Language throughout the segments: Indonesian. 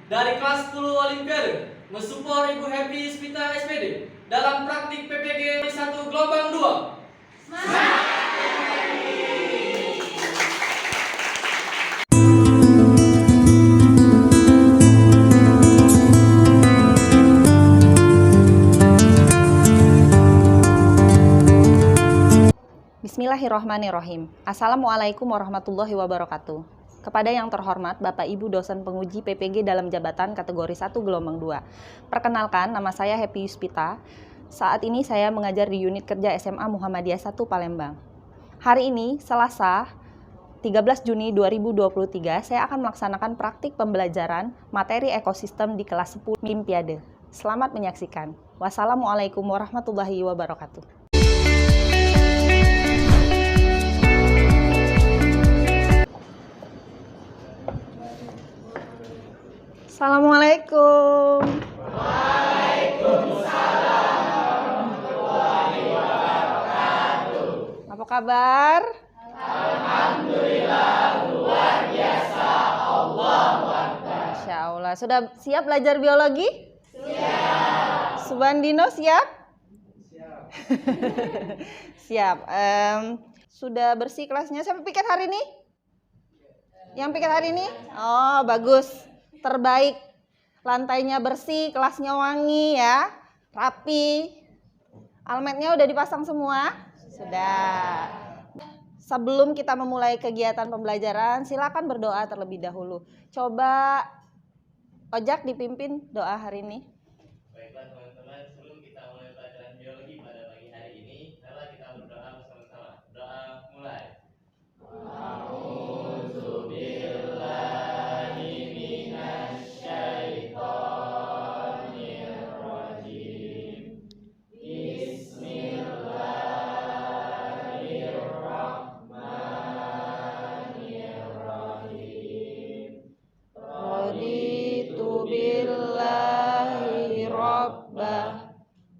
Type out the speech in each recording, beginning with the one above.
dari kelas 10 Olimpiade mensupport Ibu Happy Spita SPD dalam praktik PPG 1 gelombang 2. Bismillahirrahmanirrahim. Assalamualaikum warahmatullahi wabarakatuh. Kepada yang terhormat Bapak Ibu dosen penguji PPG dalam jabatan kategori 1 gelombang 2. Perkenalkan, nama saya Happy Yuspita. Saat ini saya mengajar di unit kerja SMA Muhammadiyah 1 Palembang. Hari ini, Selasa, 13 Juni 2023, saya akan melaksanakan praktik pembelajaran materi ekosistem di kelas 10 Olimpiade. Selamat menyaksikan. Wassalamualaikum warahmatullahi wabarakatuh. Assalamualaikum. Waalaikumsalam warahmatullahi wabarakatuh. Apa kabar? Alhamdulillah, luar biasa. Allahu Akbar. Masya Allah. Sudah siap belajar biologi? Siap. Subandino siap? Siap. Siap. Sudah bersih kelasnya? Siapa piket hari ini? Yang piket hari ini? Oh, bagus. Terbaik, lantainya bersih, kelasnya wangi ya, rapi. Almetnya udah dipasang semua? Sudah. Sebelum kita memulai kegiatan pembelajaran, silakan berdoa terlebih dahulu. Coba Ojak dipimpin doa hari ini. Baiklah teman-teman, sebelum kita mulai pelajaran biologi pada pagi hari ini, mari kita berdoa bersama-sama. Doa mulai.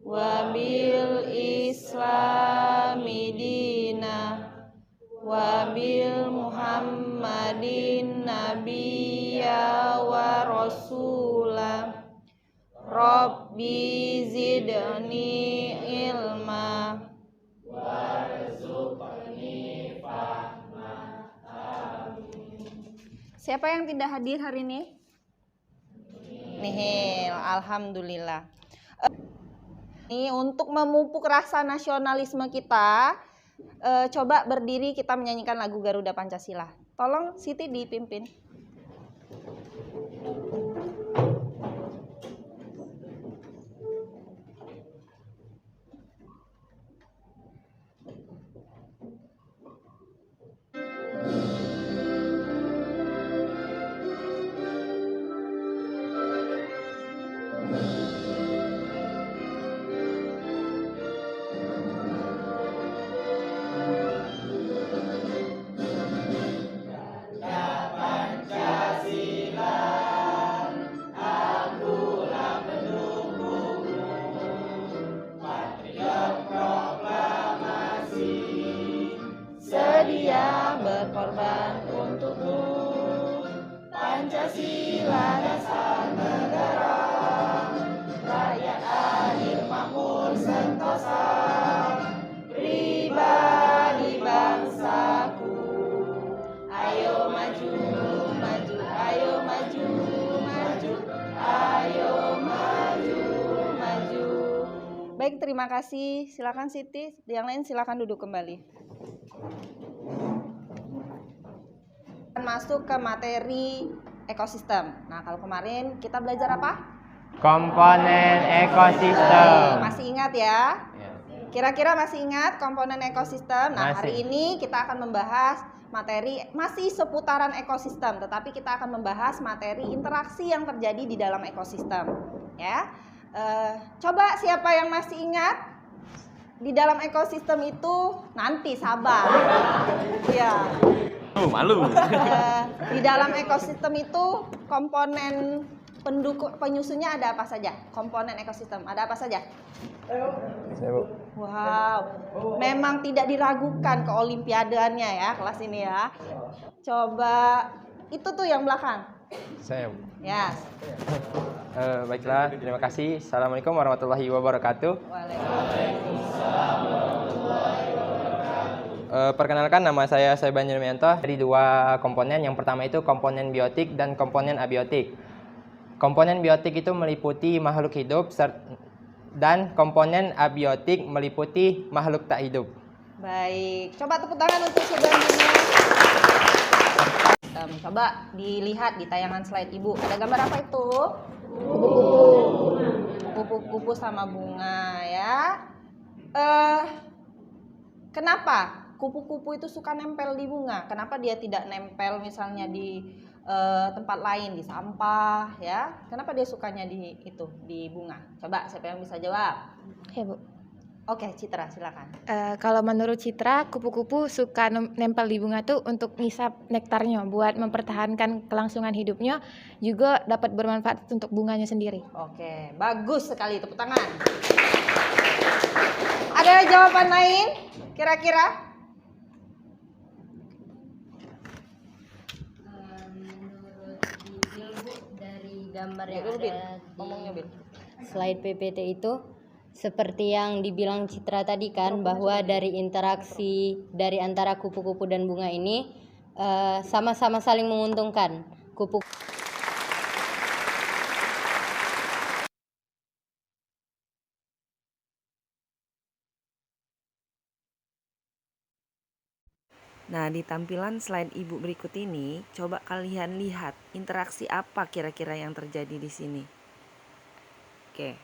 Wabil islami dina wabil muhammadin nabiyya wa rasulah rabbi zidni ilma warzuqni fahma. Siapa yang tidak hadir hari ini? Nihil, alhamdulillah. Ini untuk memupuk rasa nasionalisme kita, coba berdiri kita menyanyikan lagu Garuda Pancasila. Tolong Siti dipimpin. Sedia berkorban untukmu, Pancasila dasar negara, rakyat adil makmur sentosa, pribadi bangsaku. Ayo maju, maju, ayo maju, maju, ayo maju, maju. Baik, terima kasih. Silakan Siti, yang lain silakan duduk kembali. Masuk ke materi ekosistem. Nah, kalau kemarin kita belajar apa? Komponen ekosistem. Masih ingat ya? Kira-kira masih ingat komponen ekosistem? Nah, hari ini kita akan membahas materi masih seputaran ekosistem, tetapi kita akan membahas materi interaksi yang terjadi di dalam ekosistem. Ya, coba siapa yang masih ingat? Di dalam ekosistem itu nanti sabar. Ya. Malu. Di dalam ekosistem itu komponen pendukung penyusunnya ada apa saja? Komponen ekosistem ada apa saja? Wow, memang tidak diragukan keolimpiadeannya ya kelas ini ya. Coba itu tuh yang belakang. Saya. Ya. Baiklah, terima kasih. Assalamualaikum warahmatullahi wabarakatuh. Perkenalkan, nama saya Saiban Yurmianto. Dari dua komponen. Yang pertama itu komponen biotik dan komponen abiotik. Komponen biotik itu meliputi makhluk hidup dan komponen abiotik meliputi makhluk tak hidup. Baik, coba tepuk tangan untuk sebanyak. Coba dilihat di tayangan slide Ibu. Ada gambar apa itu? Kupu-kupu sama bunga ya. Kenapa kupu-kupu itu suka nempel di bunga? Kenapa dia tidak nempel misalnya di tempat lain, di sampah ya? Kenapa dia sukanya di bunga? Coba siapa yang bisa jawab? Ya, Bu. Oke, Citra silakan. Kalau menurut Citra, kupu-kupu suka nempel di bunga tuh untuk ngisap nektarnya, buat mempertahankan kelangsungan hidupnya, juga dapat bermanfaat untuk bunganya sendiri. Oke, bagus sekali, tepuk tangan. Ada jawaban lain kira-kira? Menurut Bibil, Bu, dari gambar yang Bil, ada ngomongnya, Bil. di slide PPT itu, seperti yang dibilang Citra tadi kan, bahwa dari interaksi dari antara kupu-kupu dan bunga ini sama-sama saling menguntungkan. Nah, di tampilan slide Ibu berikut ini, coba kalian lihat interaksi apa kira-kira yang terjadi di sini. Oke.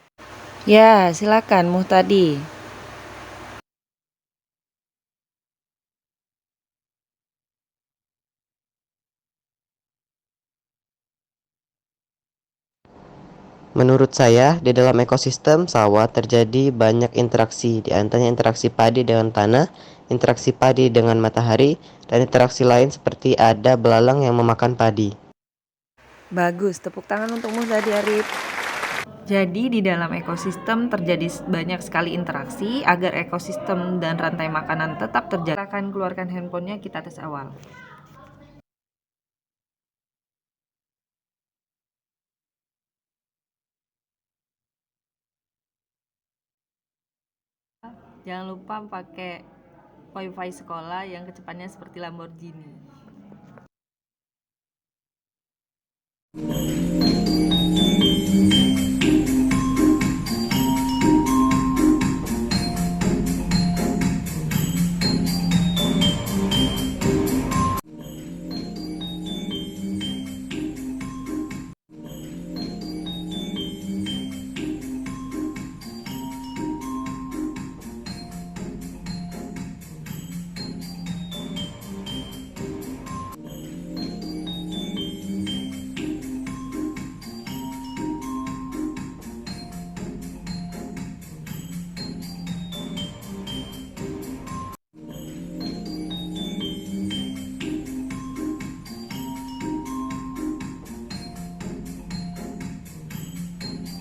Ya, silakan Muhtadi. Menurut saya, di dalam ekosistem sawah terjadi banyak interaksi, di antaranya interaksi padi dengan tanah, interaksi padi dengan matahari, dan interaksi lain seperti ada belalang yang memakan padi. Bagus, tepuk tangan untuk Muhtadi Arif. Jadi di dalam ekosistem terjadi banyak sekali interaksi agar ekosistem dan rantai makanan tetap terjaga. Akan keluarkan handphonenya, kita tes awal. Jangan lupa pakai wifi sekolah yang kecepatannya seperti Lamborghini.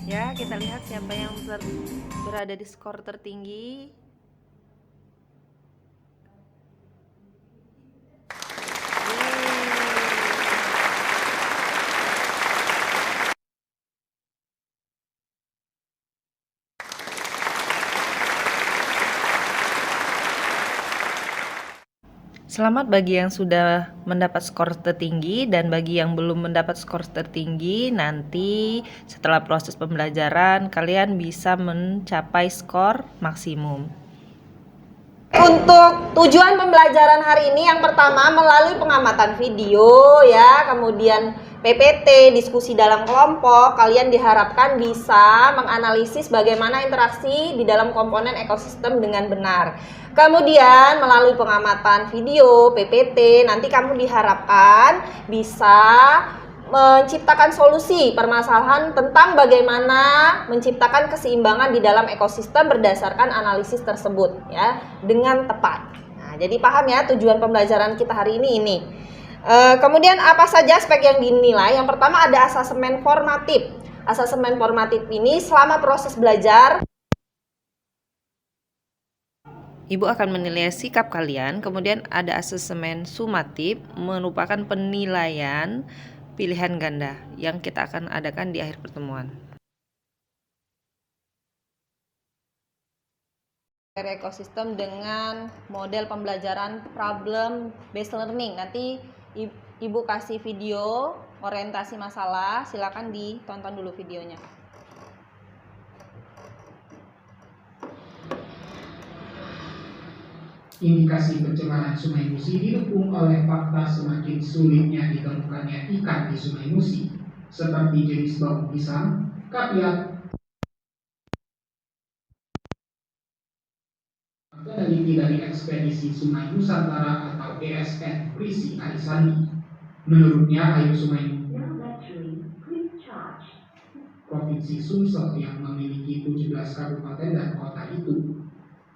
Ya, kita lihat siapa yang berada di skor tertinggi. Selamat bagi yang sudah mendapat skor tertinggi, dan bagi yang belum mendapat skor tertinggi, nanti setelah proses pembelajaran kalian bisa mencapai skor maksimum. Untuk tujuan pembelajaran hari ini, yang pertama melalui pengamatan video ya, kemudian PPT, diskusi dalam kelompok, kalian diharapkan bisa menganalisis bagaimana interaksi di dalam komponen ekosistem dengan benar. Kemudian melalui pengamatan video, PPT, nanti kamu diharapkan bisa menciptakan solusi permasalahan tentang bagaimana menciptakan keseimbangan di dalam ekosistem berdasarkan analisis tersebut ya, dengan tepat. Nah, jadi paham ya tujuan pembelajaran kita hari ini. Kemudian apa saja aspek yang dinilai? Yang pertama ada asesmen formatif. Asesmen formatif ini selama proses belajar Ibu akan menilai sikap kalian. Kemudian ada asesmen sumatif, merupakan penilaian pilihan ganda yang kita akan adakan di akhir pertemuan. Ekosistem dengan model pembelajaran problem based learning. Nanti Ibu kasih video orientasi masalah, silakan ditonton dulu videonya. Indikasi pencemaran Sungai Musi didukung oleh fakta semakin sulitnya ditemukannya ikan di Sungai Musi, seperti jenis bau pisang, kapiat. Peneliti dari Ekspedisi Sungai Nusantara atau ESN, Prisi Arisandi, menurutnya air sungai Provinsi Sumsel yang memiliki 17 kabupaten dan kota itu,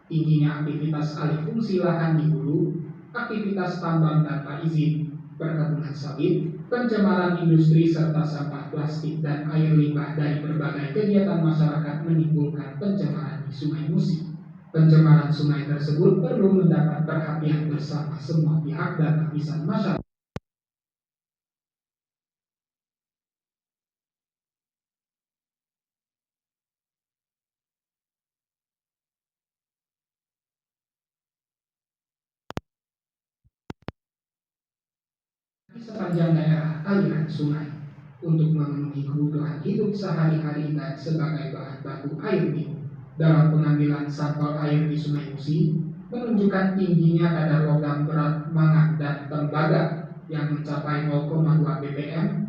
tingginya aktivitas alih fungsi lahan di hulu, aktivitas tambang tanpa izin, perkebunan sawit, pencemaran industri serta sampah plastik dan air limbah dari berbagai kegiatan masyarakat menimbulkan pencemaran di Sungai Musi. Pencemaran sungai tersebut perlu mendapat perhatian bersama semua pihak dan lapisan masyarakat. Di sepanjang daerah aliran sungai untuk memenuhi kebutuhan hidup sehari-hari dan sebagai bahan baku air minum. Dalam pengambilan sampel air di Sungai Musi menunjukkan tingginya kadar logam berat mangan dan tembaga yang mencapai 0,2 ppm.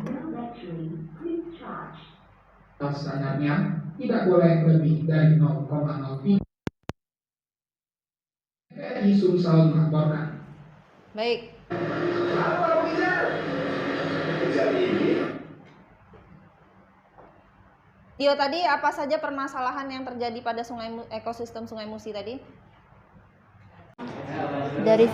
Standarnya tidak boleh lebih dari 0,03. TNI Sumsel melaporkan. Baik. Tio, tadi apa saja permasalahan yang terjadi pada ekosistem Sungai Musi tadi? Dari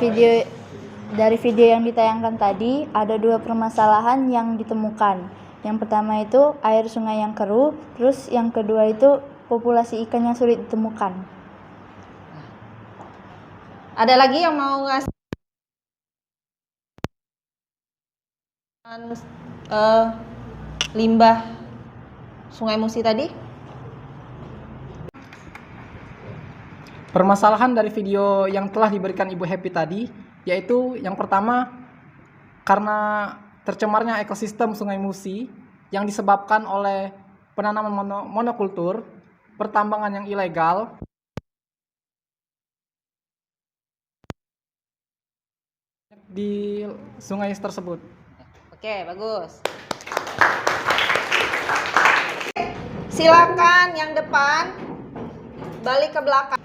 video yang ditayangkan tadi ada 2 permasalahan yang ditemukan. Yang pertama itu air sungai yang keruh, terus yang kedua itu populasi ikan yang sulit ditemukan. Ada lagi yang mau ngasih limbah Sungai Musi tadi? Permasalahan dari video yang telah diberikan Ibu Happy tadi, yaitu yang pertama, karena tercemarnya ekosistem Sungai Musi yang disebabkan oleh penanaman monokultur, pertambangan yang ilegal, di sungai tersebut. Oke, bagus. Silakan yang depan balik ke belakang.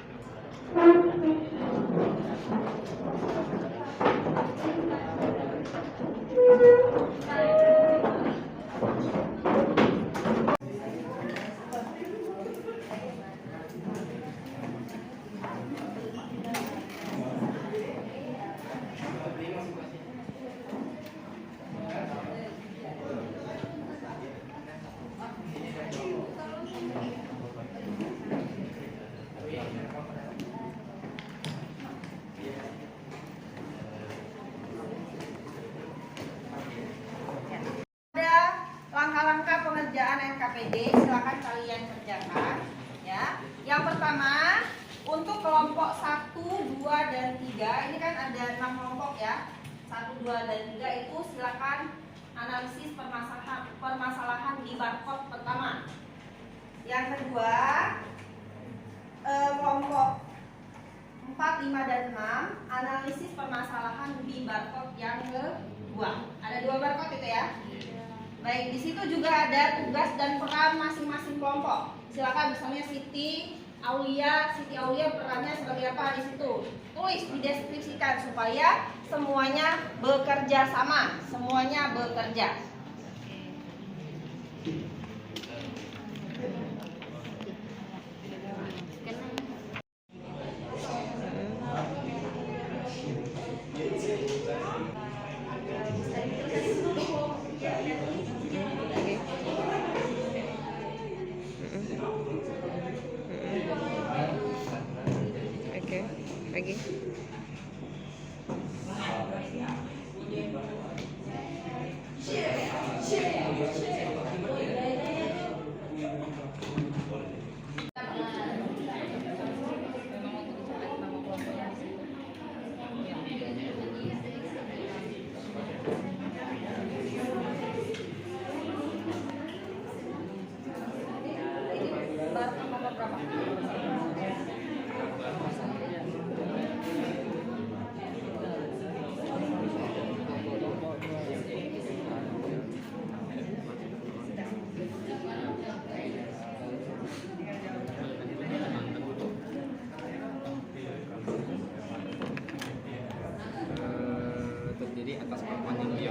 Langkah-langkah pengerjaan NKPD silakan kalian kerjakan ya. Yang pertama, untuk kelompok 1, 2, dan 3, ini kan ada 6 kelompok ya. 1, 2, dan 3 itu silakan analisis permasalahan di barcode pertama. Yang kedua, kelompok 4, 5, dan 6 analisis permasalahan di barcode yang kedua. Ada 2 barcode itu ya. Baik, di situ juga ada tugas dan peran masing-masing kelompok. Silakan misalnya Siti Aulia perannya sebagai apa di situ. Tulis, dideskripsikan supaya semuanya bekerja sama, semuanya bekerja. Lagi.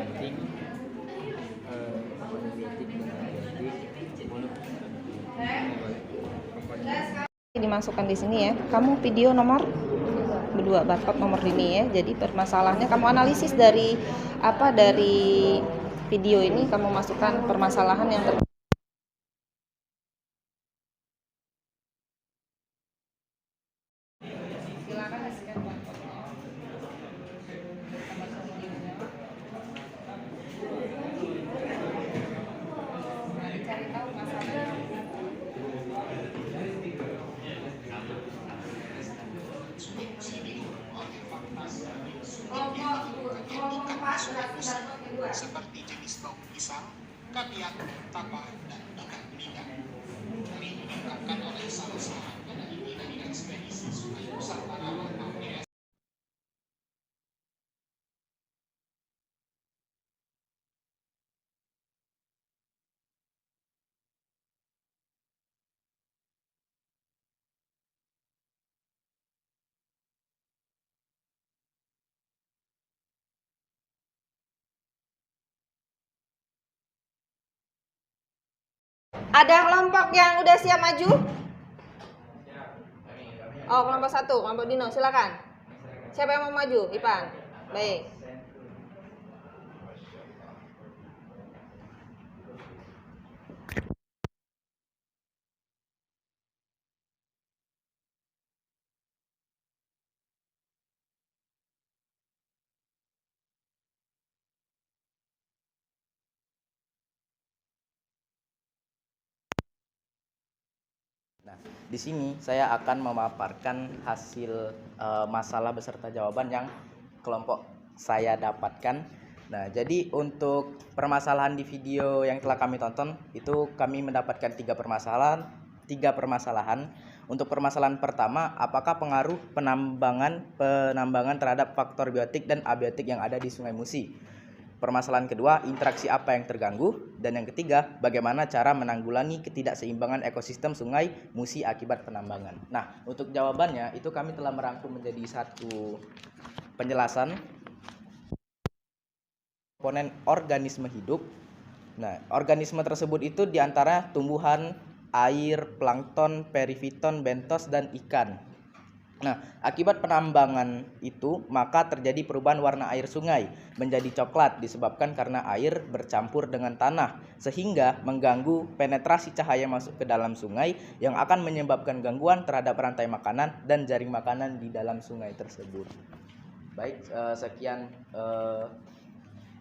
biotik, dimasukkan di sini ya. Kamu video nomor 2, barcode nomor ini ya. Jadi permasalahannya kamu analisis dari video ini, kamu masukkan permasalahan yang silakan di-scan barcode-nya. Nah, dicari tahu masalahnya. Seperti jenis bau pisang, kapiak, tapak, dan ikan belida. Ini diterapkan oleh salah seorang peneliti dari ekspedisi Sungai Nusantara tahun Ada kelompok yang udah siap maju? Oh, kelompok 1, kelompok Dino, silakan. Siapa yang mau maju? Ipan. Baik. Nah, di sini saya akan memaparkan hasil masalah beserta jawaban yang kelompok saya dapatkan. Nah, jadi untuk permasalahan di video yang telah kami tonton, itu kami mendapatkan 3 permasalahan. Untuk permasalahan pertama, apakah pengaruh penambangan terhadap faktor biotik dan abiotik yang ada di Sungai Musi? Permasalahan kedua, interaksi apa yang terganggu? Dan yang ketiga, bagaimana cara menanggulangi ketidakseimbangan ekosistem Sungai Musi akibat penambangan? Nah, untuk jawabannya itu kami telah merangkum menjadi satu penjelasan komponen organisme hidup. Nah, organisme tersebut itu diantara tumbuhan, air, plankton, perifiton, bentos, dan ikan. Nah, akibat penambangan itu maka terjadi perubahan warna air sungai menjadi coklat disebabkan karena air bercampur dengan tanah sehingga mengganggu penetrasi cahaya masuk ke dalam sungai yang akan menyebabkan gangguan terhadap rantai makanan dan jaring makanan di dalam sungai tersebut. Baik,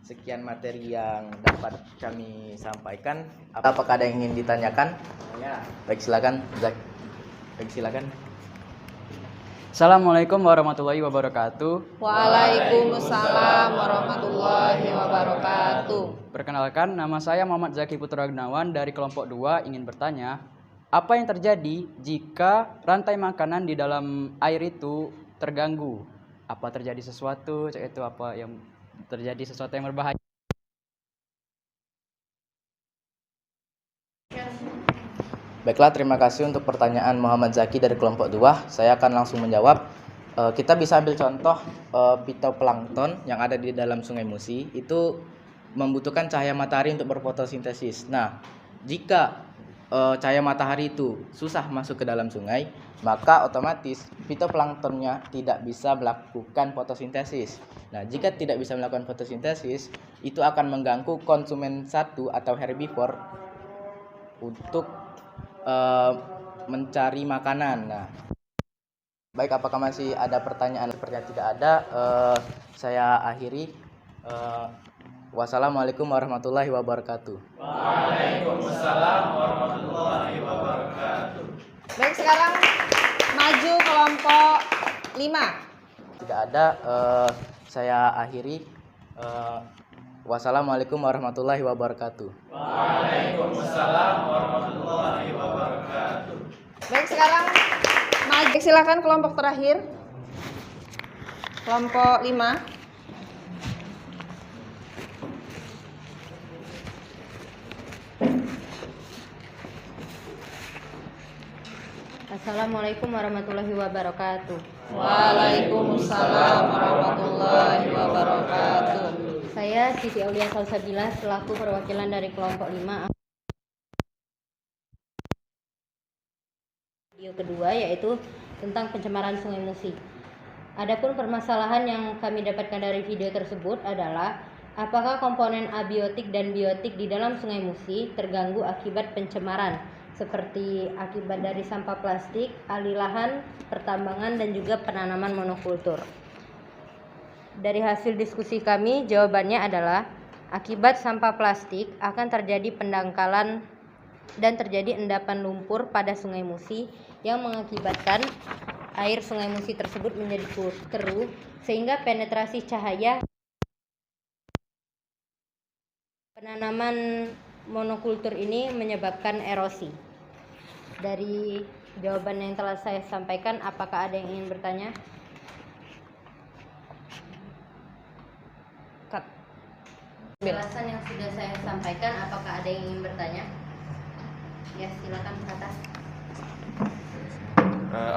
sekian materi yang dapat kami sampaikan. Apakah ada yang ingin ditanyakan? Ya. Baik, silakan. Baik, silakan. Assalamualaikum warahmatullahi wabarakatuh. Waalaikumsalam warahmatullahi wabarakatuh. Perkenalkan, nama saya Muhammad Zaki Putra Agnawan dari kelompok 2 ingin bertanya, apa yang terjadi jika rantai makanan di dalam air itu terganggu? Apa terjadi sesuatu, yaitu apa yang terjadi sesuatu yang berbahaya? Baiklah, terima kasih untuk pertanyaan Muhammad Zaki dari kelompok 2. Saya akan langsung menjawab. Kita bisa ambil contoh phytoplankton yang ada di dalam Sungai Musi. Itu membutuhkan cahaya matahari untuk berfotosintesis. Nah, jika cahaya matahari itu susah masuk ke dalam sungai, maka otomatis fitoplanktonnya tidak bisa melakukan fotosintesis. Nah, jika tidak bisa melakukan fotosintesis, itu akan mengganggu konsumen satu atau herbivore untuk mencari makanan. Nah, baik, apakah masih ada pertanyaan? Sepertinya tidak ada. Saya akhiri. Wassalamualaikum warahmatullahi wabarakatuh. Waalaikumsalam warahmatullahi wabarakatuh. Baik, sekarang maju kelompok 5. Tidak ada. Saya akhiri. Wassalamualaikum warahmatullahi wabarakatuh. Waalaikumsalam warahmatullahi wabarakatuh. Baik, sekarang maju. Silakan kelompok terakhir. Kelompok 5. Assalamualaikum warahmatullahi wabarakatuh. Waalaikumsalam warahmatullahi wabarakatuh. Saya saya Siti Aulia Salsabila selaku perwakilan dari kelompok 5. Video kedua yaitu tentang pencemaran Sungai Musi. Adapun permasalahan yang kami dapatkan dari video tersebut adalah apakah komponen abiotik dan biotik di dalam Sungai Musi terganggu akibat pencemaran seperti akibat dari sampah plastik, alih lahan, pertambangan dan juga penanaman monokultur. Dari hasil diskusi kami, jawabannya adalah akibat sampah plastik akan terjadi pendangkalan dan terjadi endapan lumpur pada Sungai Musi yang mengakibatkan air Sungai Musi tersebut menjadi keruh sehingga penetrasi cahaya penanaman monokultur ini menyebabkan erosi. Dari jawaban yang telah saya sampaikan, apakah ada yang ingin bertanya? Penjelasan yang sudah saya sampaikan, apakah ada yang ingin bertanya? Ya, silakan ke atas.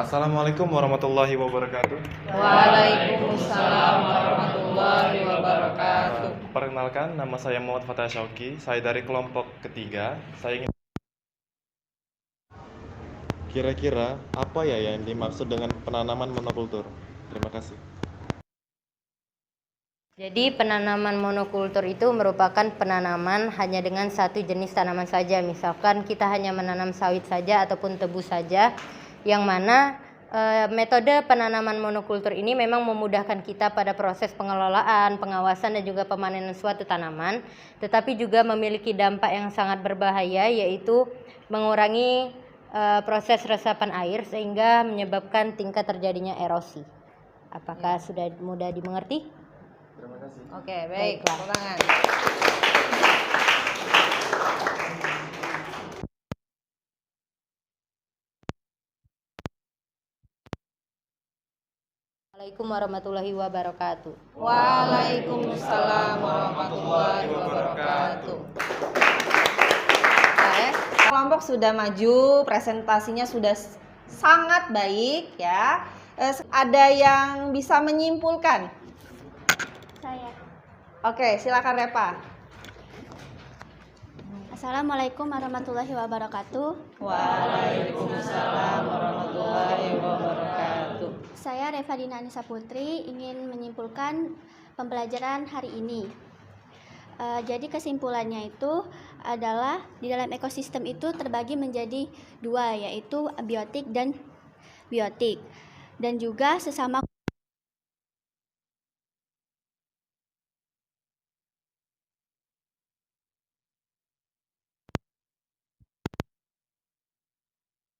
Assalamualaikum warahmatullahi wabarakatuh. Waalaikumsalam warahmatullahi wabarakatuh. Perkenalkan, nama saya Muhammad Fatah Syauki. Saya dari kelompok ketiga. Saya ingin kira-kira apa ya yang dimaksud dengan penanaman monokultur? Terima kasih. Jadi penanaman monokultur itu merupakan penanaman hanya dengan satu jenis tanaman saja. Misalkan kita hanya menanam sawit saja ataupun tebu saja, yang mana metode penanaman monokultur ini memang memudahkan kita pada proses pengelolaan, pengawasan dan juga pemanenan suatu tanaman, tetapi juga memiliki dampak yang sangat berbahaya, yaitu mengurangi proses resapan air sehingga menyebabkan tingkat terjadinya erosi. Apakah sudah mudah dimengerti? Terima kasih. Oke, baik. Tepuk tangan. Assalamualaikum warahmatullahi wabarakatuh. Waalaikumsalam warahmatullahi wabarakatuh. Oke, kelompok sudah maju, presentasinya sudah sangat baik ya. Ada yang bisa menyimpulkan? Saya. Oke, silakan Repa. Assalamualaikum warahmatullahi wabarakatuh. Waalaikumsalam warahmatullahi wabarakatuh. Saya Reva Dina Anissa Putri ingin menyimpulkan pembelajaran hari ini. Jadi kesimpulannya itu adalah di dalam ekosistem itu terbagi menjadi dua, yaitu abiotik dan biotik, dan juga sesama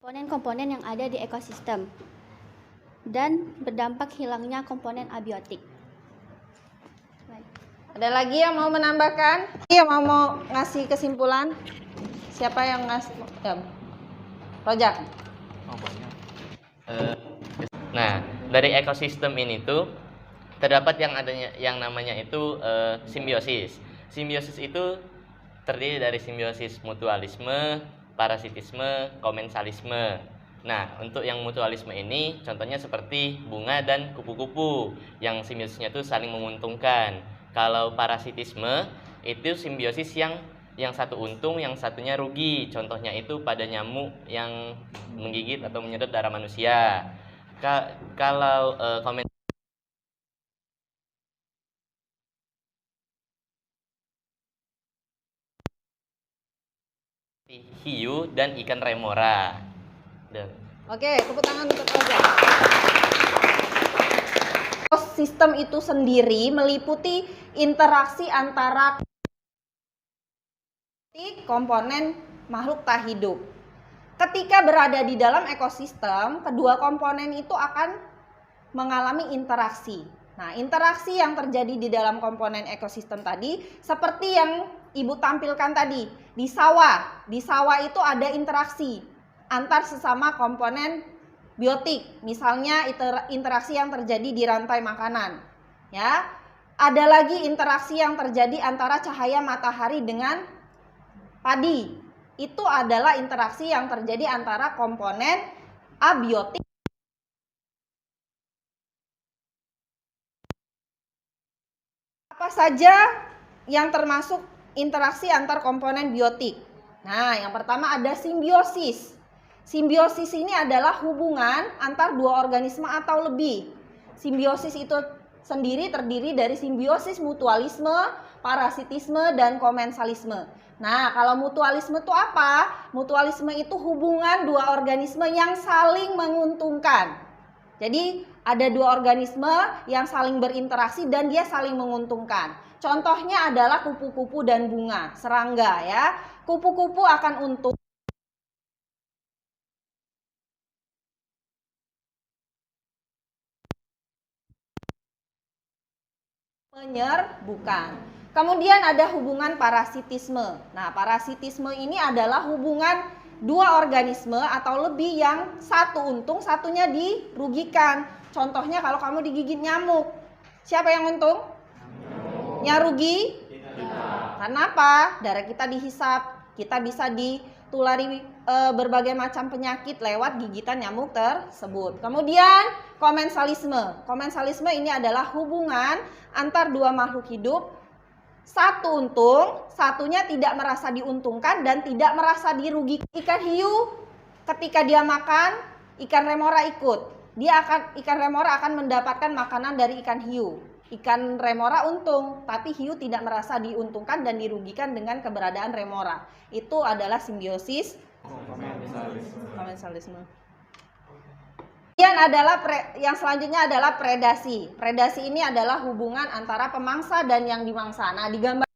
komponen-komponen yang ada di ekosistem dan berdampak hilangnya komponen abiotik. Ada lagi yang mau menambahkan? Yang mau ngasih kesimpulan? Siapa yang ngasih? Ya. Rojak. Nah, dari ekosistem ini tuh terdapat yang namanya itu simbiosis. Simbiosis itu terdiri dari simbiosis mutualisme, parasitisme, komensalisme. Nah, untuk yang mutualisme ini contohnya seperti bunga dan kupu-kupu yang simbiosisnya itu saling menguntungkan. Kalau parasitisme itu simbiosis yang satu untung, yang satunya rugi. Contohnya itu pada nyamuk yang menggigit atau menyedot darah manusia. Kalau hiu dan ikan remora. Oke, tepuk tangan untuk Rojak. Ekosistem itu sendiri meliputi interaksi antara komponen makhluk tak hidup. Ketika berada di dalam ekosistem, kedua komponen itu akan mengalami interaksi. Nah, interaksi yang terjadi di dalam komponen ekosistem tadi seperti yang Ibu tampilkan tadi di sawah. Di sawah itu ada interaksi antar sesama komponen biotik. Misalnya interaksi yang terjadi di rantai makanan. Ya. Ada lagi interaksi yang terjadi antara cahaya matahari dengan padi. Itu adalah interaksi yang terjadi antara komponen abiotik. Apa saja yang termasuk interaksi antar komponen biotik. Nah, yang pertama ada simbiosis. Simbiosis ini adalah hubungan antar dua organisme atau lebih. Simbiosis itu sendiri terdiri dari simbiosis mutualisme, parasitisme, dan komensalisme. Nah, kalau mutualisme itu apa? Mutualisme itu hubungan dua organisme yang saling menguntungkan. Jadi, ada dua organisme yang saling berinteraksi dan dia saling menguntungkan. Contohnya adalah kupu-kupu dan bunga, serangga ya. Kupu-kupu akan untung penyerbukan. Kemudian ada hubungan parasitisme. Nah, parasitisme ini adalah hubungan dua organisme atau lebih yang satu untung, satunya dirugikan. Contohnya kalau kamu digigit nyamuk, siapa yang untung? Yang rugi? Karena apa? Darah kita dihisap, kita bisa ditulari berbagai macam penyakit lewat gigitan nyamuk tersebut. Kemudian komensalisme. Komensalisme ini adalah hubungan antar dua makhluk hidup, satu untung, satunya tidak merasa diuntungkan dan tidak merasa dirugikan. Ikan hiu ketika dia makan, ikan remora ikut. Ikan remora akan mendapatkan makanan dari ikan hiu. Ikan remora untung, tapi hiu tidak merasa diuntungkan dan dirugikan dengan keberadaan remora. Itu adalah simbiosis komensalisme. Yang selanjutnya adalah predasi. Predasi ini adalah hubungan antara pemangsa dan yang dimangsa. Nah, digambar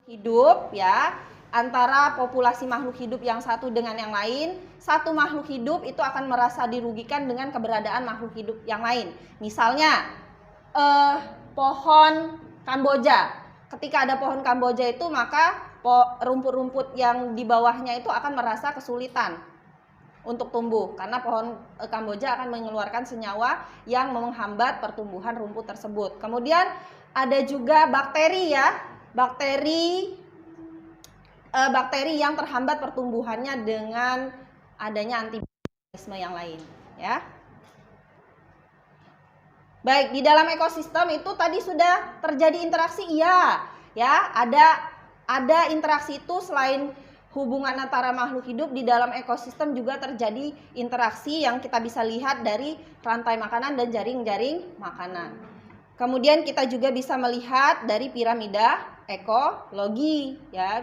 hidup ya, antara populasi makhluk hidup yang satu dengan yang lain. Satu makhluk hidup itu akan merasa dirugikan dengan keberadaan makhluk hidup yang lain. Misalnya pohon Kamboja. Ketika ada pohon Kamboja itu, maka rumput-rumput yang di bawahnya itu akan merasa kesulitan untuk tumbuh karena pohon Kamboja akan mengeluarkan senyawa yang menghambat pertumbuhan rumput tersebut. Kemudian ada juga bakteri ya, bakteri yang terhambat pertumbuhannya dengan adanya antibiotisme yang lain ya. Baik, di dalam ekosistem itu tadi sudah terjadi interaksi, iya ya, ada interaksi itu. Selain hubungan antara makhluk hidup, di dalam ekosistem juga terjadi interaksi yang kita bisa lihat dari rantai makanan dan jaring-jaring makanan. Kemudian kita juga bisa melihat dari piramida ekologi ya.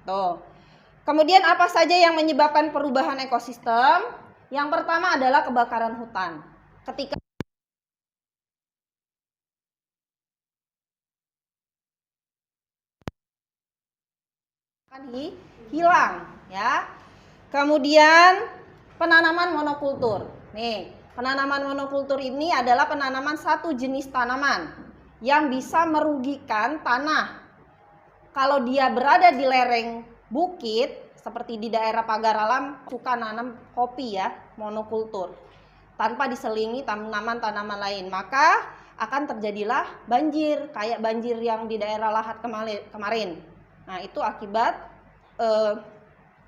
Tuh. Kemudian apa saja yang menyebabkan perubahan ekosistem? Yang pertama adalah kebakaran hutan. Ketika akan hilang ya. Kemudian penanaman monokultur. Nih, penanaman monokultur ini adalah penanaman satu jenis tanaman yang bisa merugikan tanah. Kalau dia berada di lereng bukit seperti di daerah pagar alam, suka nanam kopi ya, monokultur tanpa diselingi tanaman-tanaman lain, maka akan terjadilah banjir kayak banjir yang di daerah Lahat kemarin. Nah, itu akibat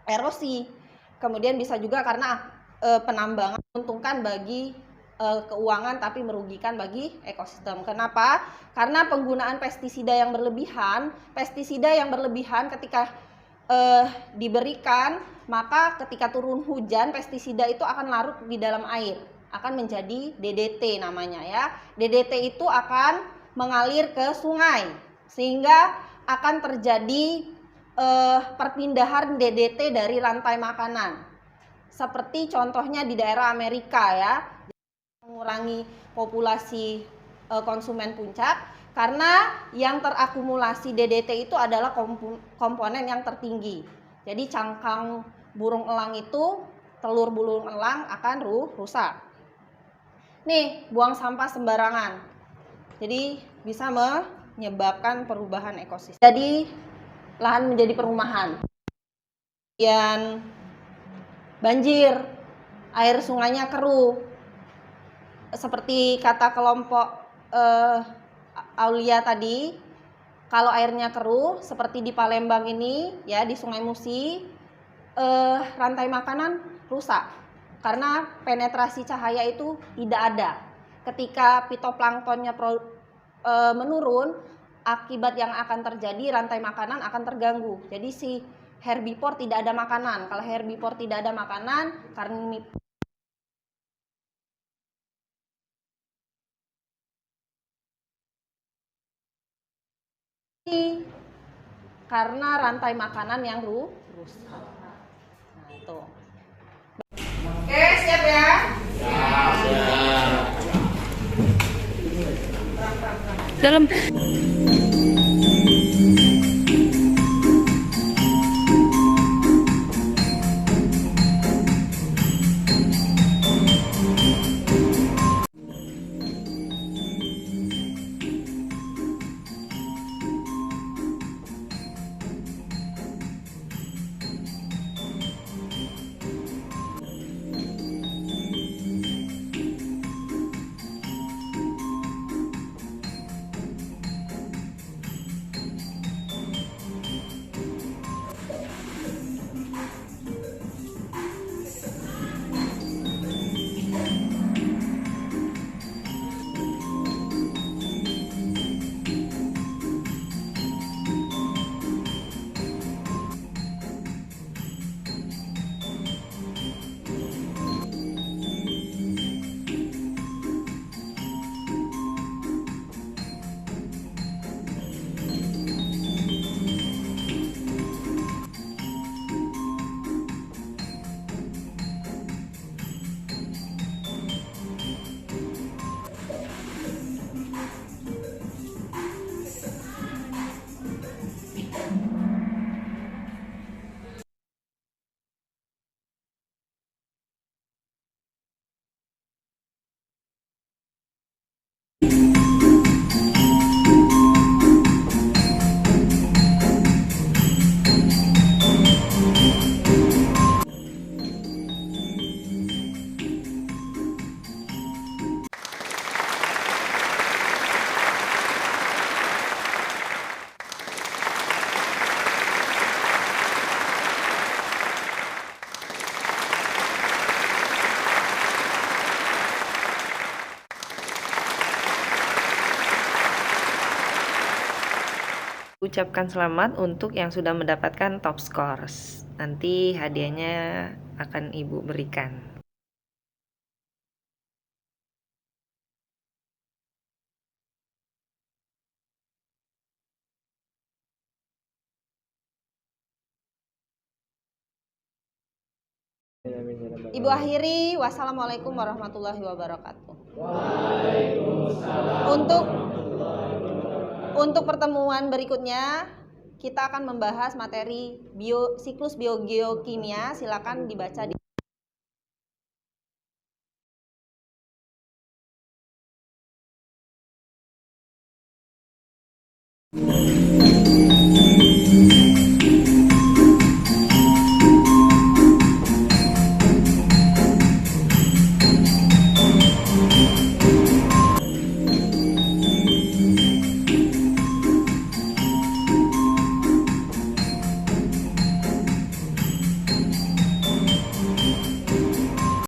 erosi. Kemudian bisa juga karena penambangan menguntungkan bagi keuangan tapi merugikan bagi ekosistem. Kenapa? Karena penggunaan pestisida yang berlebihan ketika diberikan, maka ketika turun hujan pestisida itu akan larut di dalam air, akan menjadi DDT namanya ya. DDT itu akan mengalir ke sungai sehingga akan terjadi perpindahan DDT dari rantai makanan. Seperti contohnya di daerah Amerika ya, mengurangi populasi konsumen puncak karena yang terakumulasi DDT itu adalah komponen yang tertinggi. Jadi cangkang burung elang itu, telur burung elang akan rusak. Nih, buang sampah sembarangan. Jadi bisa menyebabkan perubahan ekosistem. Jadi lahan menjadi perumahan. Kemudian banjir, air sungainya keruh. Seperti kata kelompok Aulia tadi, kalau airnya keruh seperti di Palembang ini ya, di Sungai Musi, rantai makanan rusak karena penetrasi cahaya itu tidak ada. Ketika fitoplanktonnya menurun, akibat yang akan terjadi rantai makanan akan terganggu. Jadi si herbivore tidak ada makanan. Kalau herbivore tidak ada makanan, karena rantai makanan yang rusak. Nah, itu. Oke, siap ya? Dalam ucapkan selamat untuk yang sudah mendapatkan top scores. Nanti hadiahnya akan Ibu berikan. Ibu akhiri, wassalamualaikum warahmatullahi wabarakatuh. Untuk pertemuan berikutnya, kita akan membahas materi siklus biogeokimia. Silakan dibaca di